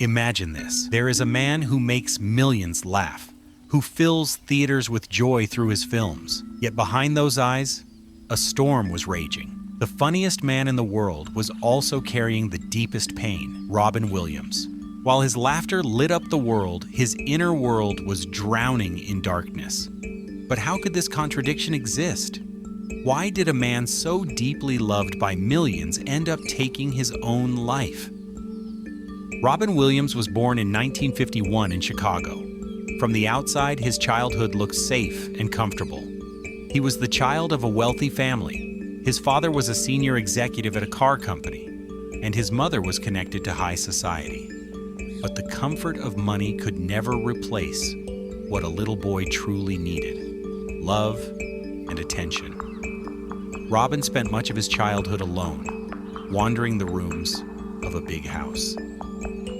Imagine this. There is a man who makes millions laugh, who fills theaters with joy through his films. Yet behind those eyes, a storm was raging. The funniest man in the world was also carrying the deepest pain, Robin Williams. While his laughter lit up the world, his inner world was drowning in darkness. But how could this contradiction exist? Why did a man so deeply loved by millions end up taking his own life? Robin Williams was born in 1951 in Chicago. From the outside, his childhood looked safe and comfortable. He was the child of a wealthy family. His father was a senior executive at a car company, and his mother was connected to high society. But the comfort of money could never replace what a little boy truly needed: love and attention. Robin spent much of his childhood alone, wandering the rooms of a big house.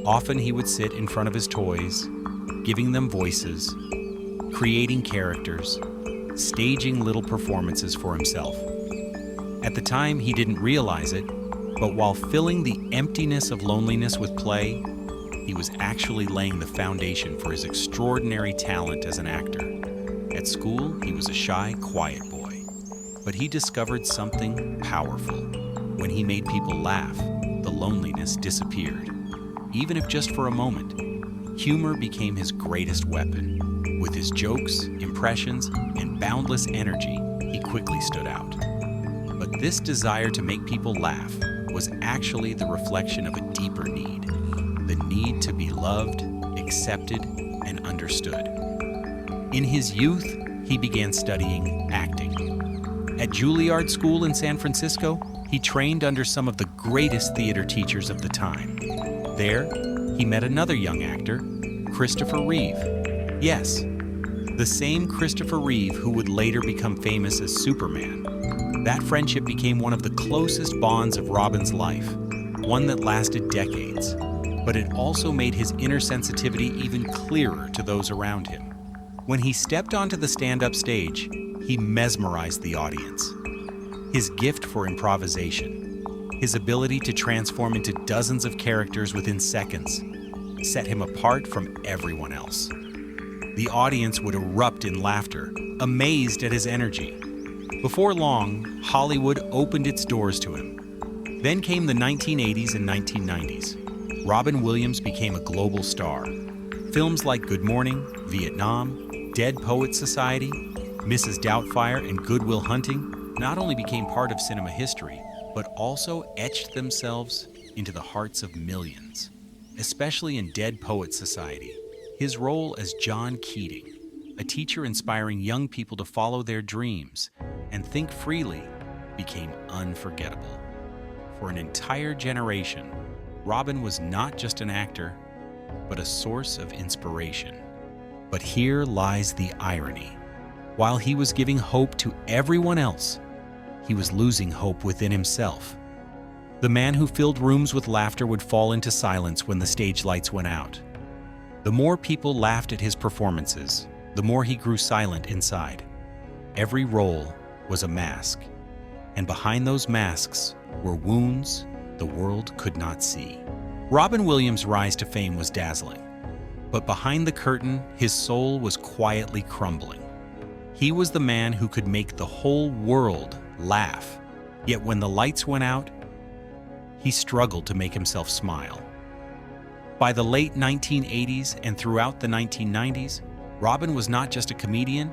Often he would sit in front of his toys, giving them voices, creating characters, staging little performances for himself. At the time, he didn't realize it, but while filling the emptiness of loneliness with play, he was actually laying the foundation for his extraordinary talent as an actor. At school, he was a shy, quiet boy, but he discovered something powerful. When he made people laugh, the loneliness disappeared. Even if just for a moment, humor became his greatest weapon. With his jokes, impressions, and boundless energy, he quickly stood out. But this desire to make people laugh was actually the reflection of a deeper need: the need to be loved, accepted, and understood. In his youth, he began studying acting. At Juilliard School in San Francisco, he trained under some of the greatest theater teachers of the time. There, he met another young actor, Christopher Reeve. Yes, the same Christopher Reeve who would later become famous as Superman. That friendship became one of the closest bonds of Robin's life, one that lasted decades. But it also made his inner sensitivity even clearer to those around him. When he stepped onto the stand-up stage, he mesmerized the audience. His gift for improvisation, his ability to transform into dozens of characters within seconds, set him apart from everyone else. The audience would erupt in laughter, amazed at his energy. Before long, Hollywood opened its doors to him. Then came the 1980s and 1990s. Robin Williams became a global star. Films like Good Morning, Vietnam, Dead Poets Society, Mrs. Doubtfire, and Good Will Hunting not only became part of cinema history, but also etched themselves into the hearts of millions. Especially in Dead Poets Society, his role as John Keating, a teacher inspiring young people to follow their dreams and think freely, became unforgettable. For an entire generation, Robin was not just an actor, but a source of inspiration. But here lies the irony. While he was giving hope to everyone else, he was losing hope within himself. The man who filled rooms with laughter would fall into silence when the stage lights went out. The more people laughed at his performances, the more he grew silent inside. Every role was a mask, and behind those masks were wounds the world could not see. Robin Williams' rise to fame was dazzling, but behind the curtain, his soul was quietly crumbling. He was the man who could make the whole world laugh, yet when the lights went out, he struggled to make himself smile. By the late 1980s and throughout the 1990s, Robin was not just a comedian,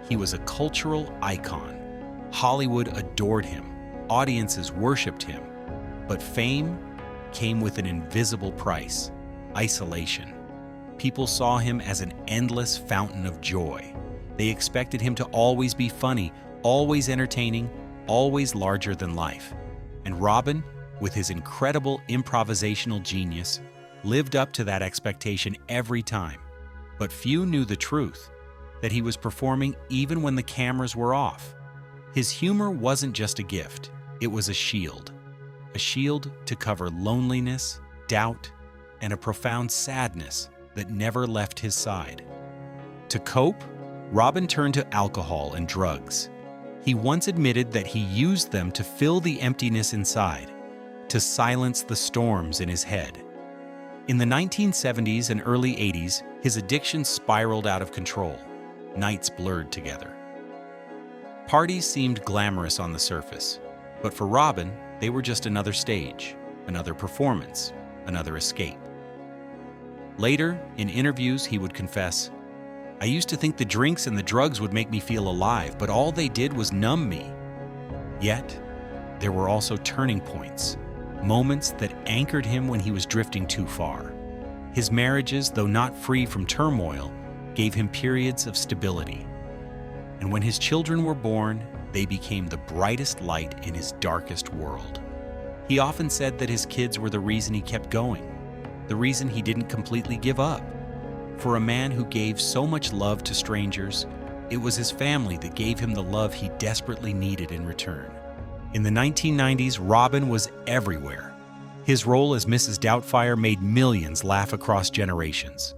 he was a cultural icon. Hollywood adored him, audiences worshipped him, but fame came with an invisible price: isolation. People saw him as an endless fountain of joy. They expected him to always be funny, always entertaining, always larger than life. And Robin, with his incredible improvisational genius, lived up to that expectation every time. But few knew the truth, that he was performing even when the cameras were off. His humor wasn't just a gift, it was a shield to cover loneliness, doubt, and a profound sadness that never left his side. To cope, Robin turned to alcohol and drugs. He once admitted that he used them to fill the emptiness inside, to silence the storms in his head. In the 1970s and early 80s, his addiction spiraled out of control. Nights blurred together. Parties seemed glamorous on the surface, but for Robin, they were just another stage, another performance, another escape. Later, in interviews, he would confess, "I used to think the drinks and the drugs would make me feel alive, but all they did was numb me." Yet, there were also turning points, moments that anchored him when he was drifting too far. His marriages, though not free from turmoil, gave him periods of stability. And when his children were born, they became the brightest light in his darkest world. He often said that his kids were the reason he kept going, the reason he didn't completely give up. For a man who gave so much love to strangers, it was his family that gave him the love he desperately needed in return. In the 1990s, Robin was everywhere. His role as Mrs. Doubtfire made millions laugh across generations.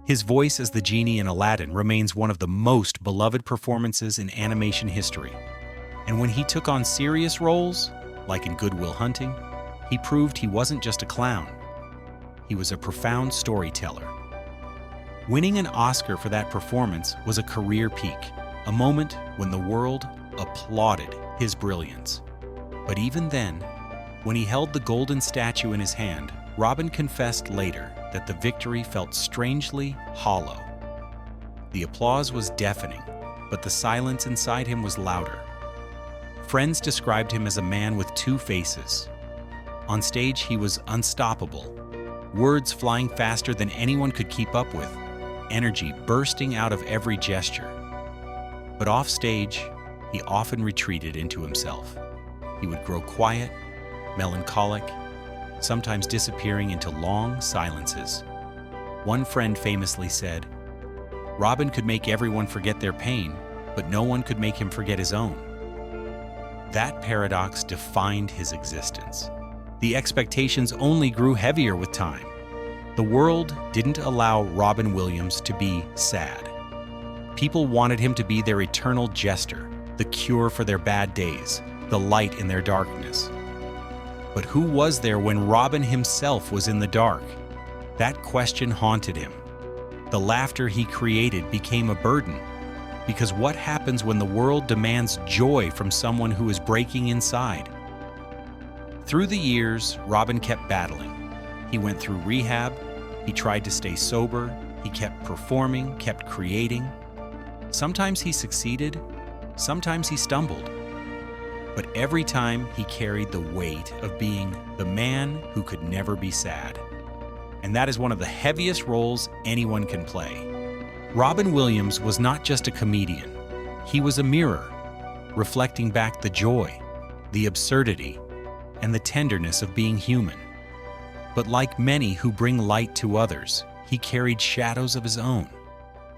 His voice as the genie in Aladdin remains one of the most beloved performances in animation history. And when he took on serious roles, like in Good Will Hunting, he proved he wasn't just a clown. He was a profound storyteller. Winning an Oscar for that performance was a career peak, a moment when the world applauded his brilliance. But even then, when he held the golden statue in his hand, Robin confessed later that the victory felt strangely hollow. The applause was deafening, but the silence inside him was louder. Friends described him as a man with two faces. On stage, he was unstoppable, words flying faster than anyone could keep up with, energy bursting out of every gesture. But off stage, he often retreated into himself. He would grow quiet, melancholic, sometimes disappearing into long silences. One friend famously said, "Robin could make everyone forget their pain, but no one could make him forget his own." That paradox defined his existence. The expectations only grew heavier with time. The world didn't allow Robin Williams to be sad. People wanted him to be their eternal jester, the cure for their bad days, the light in their darkness. But who was there when Robin himself was in the dark? That question haunted him. The laughter he created became a burden, because what happens when the world demands joy from someone who is breaking inside? Through the years, Robin kept battling. He went through rehab, he tried to stay sober, he kept performing, kept creating. Sometimes he succeeded, sometimes he stumbled. But every time he carried the weight of being the man who could never be sad. And that is one of the heaviest roles anyone can play. Robin Williams was not just a comedian. He was a mirror, reflecting back the joy, the absurdity, and the tenderness of being human. But like many who bring light to others, he carried shadows of his own,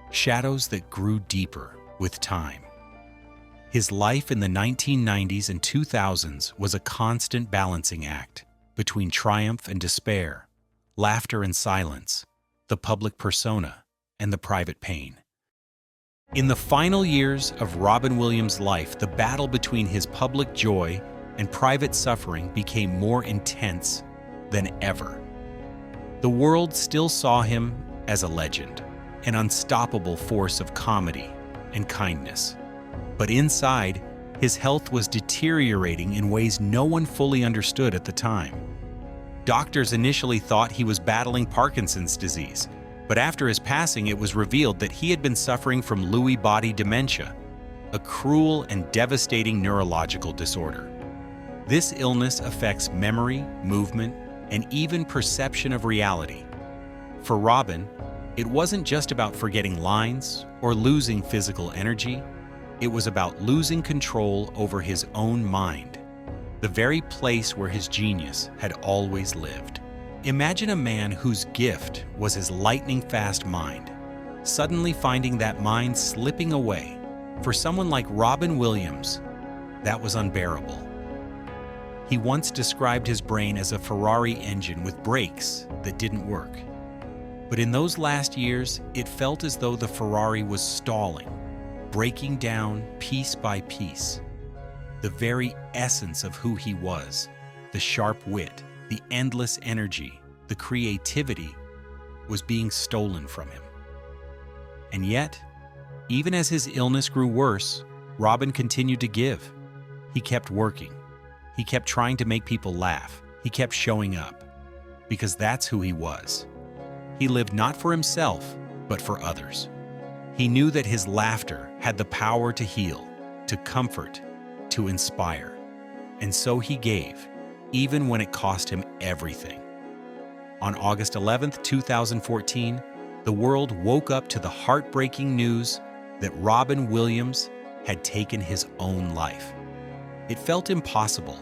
shadows that grew deeper with time. His life in the 1990s and 2000s was a constant balancing act between triumph and despair, laughter and silence, the public persona and the private pain. In the final years of Robin Williams' life, the battle between his public joy and private suffering became more intense than ever. The world still saw him as a legend, an unstoppable force of comedy and kindness. But inside, his health was deteriorating in ways no one fully understood at the time. Doctors initially thought he was battling Parkinson's disease, but after his passing, it was revealed that he had been suffering from Lewy body dementia, a cruel and devastating neurological disorder. This illness affects memory, movement, and even perception of reality. For Robin, it wasn't just about forgetting lines or losing physical energy. It was about losing control over his own mind, the very place where his genius had always lived. Imagine a man whose gift was his lightning-fast mind, suddenly finding that mind slipping away. For someone like Robin Williams, that was unbearable. He once described his brain as a Ferrari engine with brakes that didn't work. But in those last years, it felt as though the Ferrari was stalling, breaking down piece by piece. The very essence of who he was, the sharp wit, the endless energy, the creativity, was being stolen from him. And yet, even as his illness grew worse, Robin continued to give. He kept working. He kept trying to make people laugh. He kept showing up, because that's who he was. He lived not for himself, but for others. He knew that his laughter had the power to heal, to comfort, to inspire. And so he gave, even when it cost him everything. On August 11th, 2014, the world woke up to the heartbreaking news that Robin Williams had taken his own life. It felt impossible.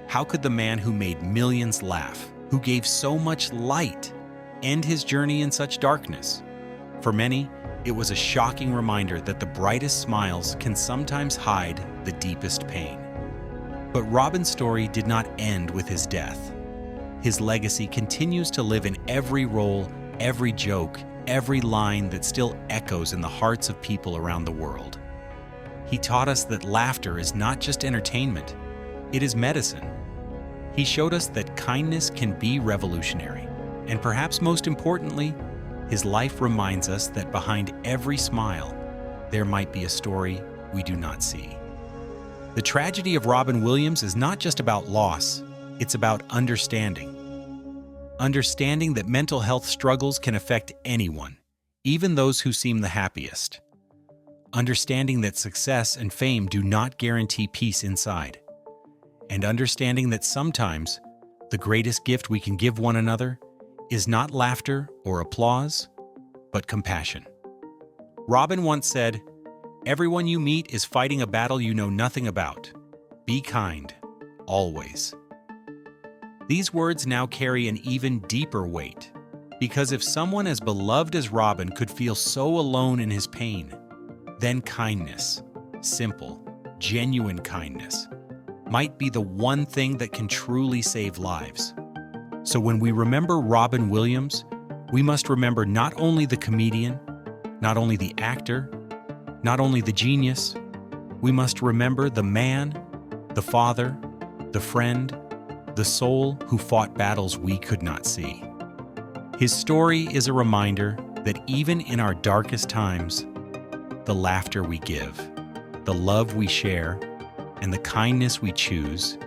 How could the man who made millions laugh, who gave so much light, end his journey in such darkness? For many, it was a shocking reminder that the brightest smiles can sometimes hide the deepest pain. But Robin's story did not end with his death. His legacy continues to live in every role, every joke, every line that still echoes in the hearts of people around the world. He taught us that laughter is not just entertainment, it is medicine. He showed us that kindness can be revolutionary. And perhaps most importantly, his life reminds us that behind every smile, there might be a story we do not see. The tragedy of Robin Williams is not just about loss, it's about understanding. Understanding that mental health struggles can affect anyone, even those who seem the happiest. Understanding that success and fame do not guarantee peace inside. And understanding that sometimes the greatest gift we can give one another is not laughter or applause, but compassion. Robin once said, "Everyone you meet is fighting a battle you know nothing about. Be kind, always." These words now carry an even deeper weight, because if someone as beloved as Robin could feel so alone in his pain, then kindness, simple, genuine kindness, might be the one thing that can truly save lives. So when we remember Robin Williams, we must remember not only the comedian, not only the actor, not only the genius, we must remember the man, the father, the friend, the soul who fought battles we could not see. His story is a reminder that even in our darkest times, the laughter we give, the love we share, and the kindness we choose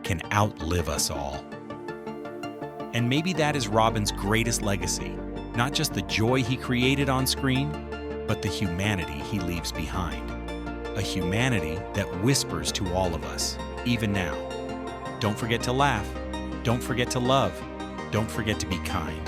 can outlive us all. And maybe that is Robin's greatest legacy, not just the joy he created on screen, but the humanity he leaves behind. A humanity that whispers to all of us, even now. Don't forget to laugh. Don't forget to love. Don't forget to be kind.